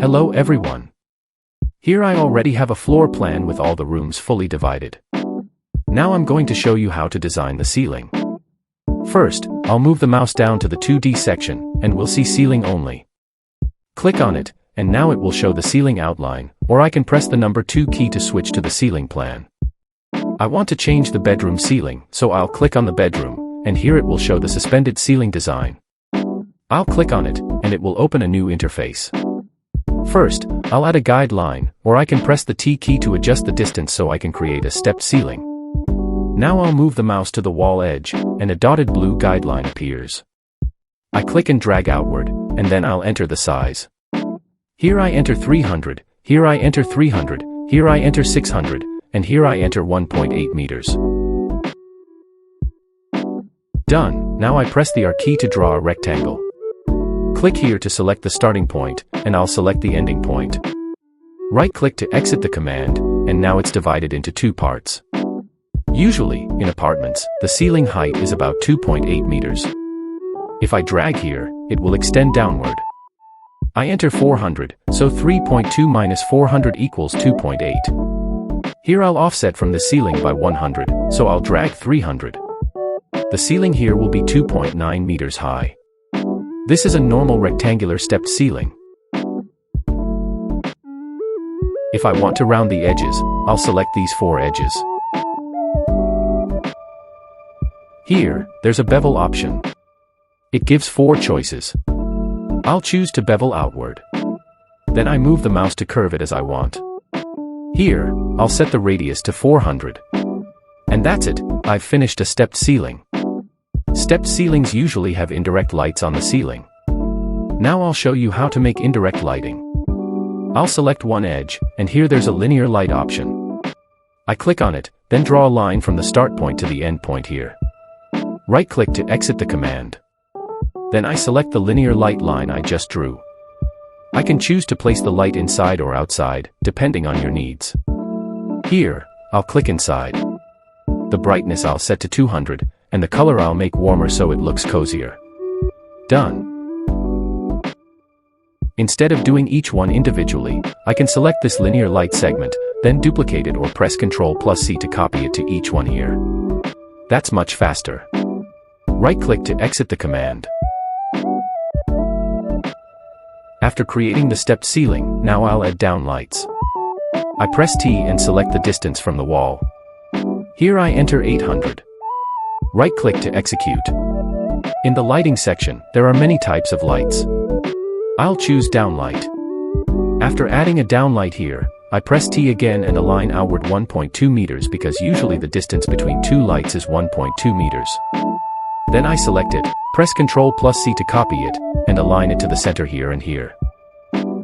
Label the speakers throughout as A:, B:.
A: Hello everyone. Here I already have a floor plan with all the rooms fully divided. Now I'm going to show you how to design the ceiling. First, I'll move the mouse down to the 2D section, and we'll see ceiling only. Click on it, and now it will show the ceiling outline, or I can press the number 2 key to switch to the ceiling plan. I want to change the bedroom ceiling, so I'll click on the bedroom, and here it will show the suspended ceiling design. I'll click on it, and it will open a new interface. First, I'll add a guideline, or I can press the T key to adjust the distance so I can create a stepped ceiling. Now I'll move the mouse to the wall edge, and a dotted blue guideline appears. I click and drag outward, and then I'll enter the size. Here I enter 300, here I enter 300, here I enter 600, and here I enter 1.8 meters. Done. Now I press the R key to draw a rectangle. Click here to select the starting point, and I'll select the ending point. Right-click to exit the command, and now it's divided into 2 parts. Usually, in apartments, the ceiling height is about 2.8 meters. If I drag here, it will extend downward. I enter 400, so 3.2 minus 400 equals 2.8. Here I'll offset from the ceiling by 100, so I'll drag 300. The ceiling here will be 2.9 meters high. This is a normal rectangular stepped ceiling. If I want to round the edges, I'll select these 4 edges. Here, there's a bevel option. It gives 4 choices. I'll choose to bevel outward. Then I move the mouse to curve it as I want. Here, I'll set the radius to 400. And that's it, I've finished a stepped ceiling. Stepped ceilings usually have indirect lights on the ceiling. Now I'll show you how to make indirect lighting. I'll select one edge, and here there's a linear light option. I click on it, then draw a line from the start point to the end point here. Right-click to exit the command. Then I select the linear light line I just drew. I can choose to place the light inside or outside, depending on your needs. Here, I'll click inside. The brightness I'll set to 200, and the color I'll make warmer so it looks cozier. Done. Instead of doing each one individually, I can select this linear light segment, then duplicate it or press Ctrl+C to copy it to each one here. That's much faster. Right-click to exit the command. After creating the stepped ceiling, now I'll add downlights. I press T and select the distance from the wall. Here I enter 800. Right-click to execute. In the lighting section, there are many types of lights. I'll choose downlight. After adding a downlight here, I press T again and align outward 1.2 meters because usually the distance between 2 lights is 1.2 meters. Then I select it, press Ctrl+C to copy it, and align it to the center here and here.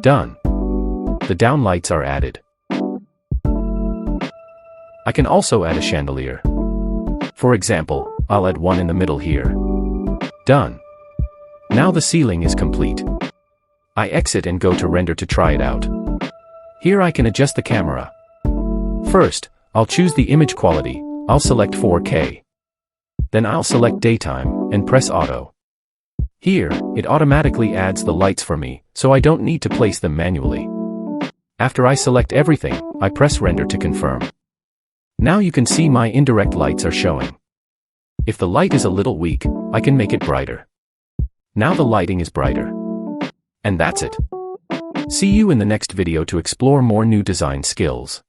A: Done. The downlights are added. I can also add a chandelier. For example, I'll add one in the middle here. Done. Now the ceiling is complete. I exit and go to render to try it out. Here I can adjust the camera. First, I'll choose the image quality, I'll select 4K. Then I'll select daytime, and press auto. Here, it automatically adds the lights for me, so I don't need to place them manually. After I select everything, I press render to confirm. Now you can see my indirect lights are showing. If the light is a little weak, I can make it brighter. Now the lighting is brighter. And that's it. See you in the next video to explore more new design skills.